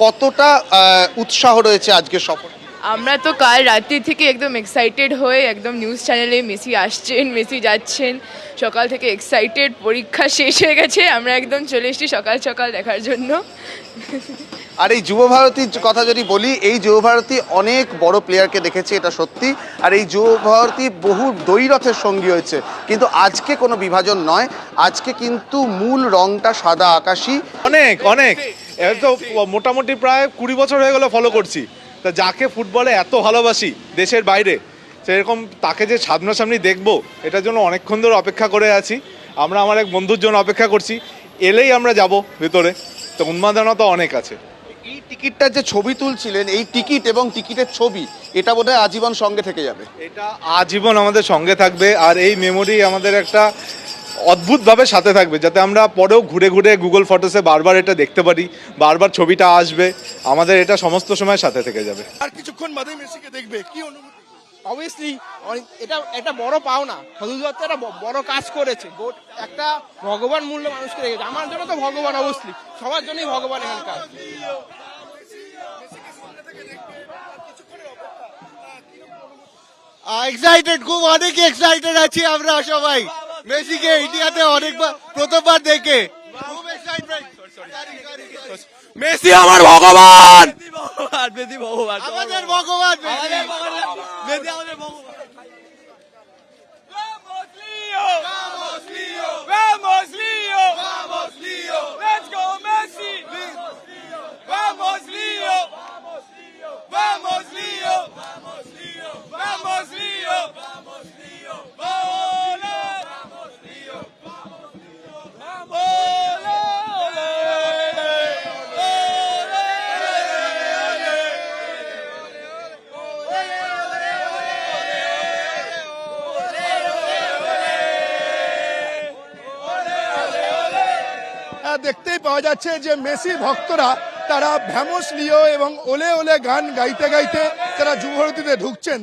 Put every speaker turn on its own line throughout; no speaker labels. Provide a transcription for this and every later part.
কতটা উৎসাহ রয়েছে আজকে সফর?
আমরা তো কাল রাত্রি থেকে একদম এক্সাইটেড হয়ে একদম নিউজ চ্যানেলে মেসি আসছেন, মেসি যাচ্ছেন, সকাল থেকে এক্সাইটেড। পরীক্ষা শেষ হয়ে গেছে, আমরা একদম চলে এসেছি সকাল সকাল দেখার জন্য।
আর এই যুব ভারতীর কথা যদি বলি, এই যুব ভারতী অনেক বড় প্লেয়ারকে দেখেছে, এটা সত্যি। আর এই যুব ভারতী বহু দ্বৈরথের সঙ্গী হয়েছে, কিন্তু আজকে কোনো বিভাজন নয়, আজকে কিন্তু মূল রংটা সাদা আকাশি।
অনেক অনেক এর তো মোটামুটি প্রায় 20 বছর হয়ে গেল ফলো করছি। তা যাকে ফুটবলে এত ভালোবাসি দেশের বাইরে, সেরকম তাকে যে সামনাসামনি দেখবো, এটার জন্য অনেকক্ষণ ধরে অপেক্ষা করে আছি। আমরা আমার এক বন্ধুর জন্য অপেক্ষা করছি, এলেই আমরা যাব ভেতরে। তো উন্মাদনা তো অনেক আছে।
এই টিকিটটার যে ছবি তুলছিলেন, এই টিকিট এবং টিকিটের ছবি, এটা বোধহয় আজীবন সঙ্গে থেকে যাবে।
এটা আজীবন আমাদের সঙ্গে থাকবে, আর এই মেমোরি আমাদের একটা অদ্ভুতভাবে সাথে থাকবে, যাতে আমরা পরেও ঘুরে ঘুরে গুগল ফটোসে বারবার এটা দেখতে পারি, বারবার ছবিটা আসবে, আমাদের এটা সমস্ত সময় সাথে থেকে যাবে।
আর কিছুক্ষণ বাদে মেসিকে দেখবে, কি অনুভূতি?
অবভিয়াসলি এটা একটা বড় পাওনা। সদুল দত্ত একটা বড় কাজ করেছে, একটা ভগবান মূল্য মানুষকে রেখেছে। আমার জন্য তো ভগবান, অবশ্যই সবার জন্যই ভগবান এখানকার।
এক্সাইটেড, খুব অনেক এক্সাইটেড আছি আমরা সবাই মেসিকে ইন্ডিয়াতে অনেকবার, প্রথমবার দেখে খুব এক্সাইটমেন্ট।
মেসি আমার ভগবান, মেসি ভগবান,
আমাদের ভগবান
মেসি আমাদের ভগবান।
দেখতেই পাওয়া যাচ্ছে যে মেসি ভক্তরা তারা ভ্যামোস লিও এবং ওলে ওলে গান গাইতে গাইতে তারা যুবভারতীতে ঢুকছেন।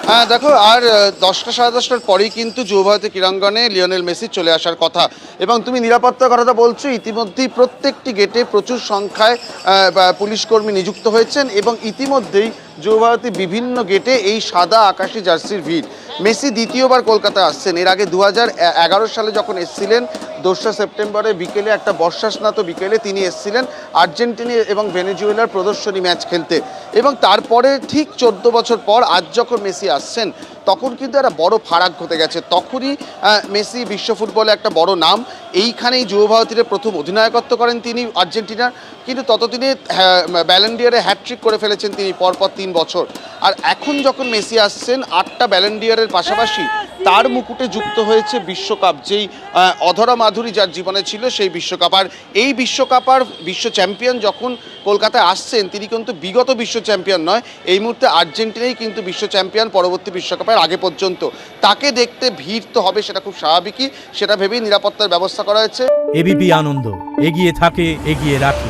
হ্যাঁ দেখো, আর 10টা সাড়ে 10টার পরেই কিন্তু যুব ভারতী ক্রীড়াঙ্গনে লিওনেল মেসি চলে আসার কথা। এবং তুমি নিরাপত্তার কথাটা বলছো, ইতিমধ্যেই প্রত্যেকটি গেটে প্রচুর সংখ্যায় পুলিশ কর্মী নিযুক্ত হয়েছেন, এবং ইতিমধ্যেই যুব ভারতী বিভিন্ন গেটে এই সাদা আকাশি জার্সির ভিড়। মেসি দ্বিতীয়বার কলকাতায় আসছেন। এর আগে 2011 সালে যখন এসেছিলেন, 2রা সেপ্টেম্বরে বিকেলে, একটা বর্ষাস্নাত বিকেলে তিনি এসেছিলেন আর্জেন্টিনা এবং ভেনেজুয়েলার প্রদর্শনী ম্যাচ খেলতে। এবং তারপরে ঠিক 14 বছর পর আজ যখন মেসি আসছেন, তখন কিন্তু একটা বড় ফারাক ঘটে গেছে। তখনই মেসি বিশ্ব ফুটবলে একটা বড় নাম। এইখানেই যুব ভারতীর প্রথম অধিনায়কত্ব করেন তিনি আর্জেন্টিনার, কিন্তু ততদিনে ব্যালন ডি'অরে হ্যাটট্রিক করে ফেলেছেন তিনি পরপর 3 বছর। আর এখন যখন মেসি আসছেন, 8টা ব্যালন ডি'অরের পাশাপাশি তার মুকুটে যুক্ত হয়েছে বিশ্বকাপ, যেই অধরা মাধুরী যার জীবনে ছিল সেই বিশ্বকাপ। আর এই বিশ্বকাপ আর বিশ্ব চ্যাম্পিয়ন যখন কলকাতায় আসছেন, তিনি কিন্তু বিগত বিশ্ব চ্যাম্পিয়ন নয়, এই মুহূর্তে আর্জেন্টিনাই কিন্তু বিশ্ব চ্যাম্পিয়ন পরবর্তী বিশ্বকাপের আগে পর্যন্ত। তাকে দেখতে ভিড় তো হবে, সেটা খুব স্বাভাবিকই, সেটা ভেবেই নিরাপত্তার ব্যবস্থা করা হয়েছে।
এবিপি আনন্দ, এগিয়ে থাকে, এগিয়ে রাখে।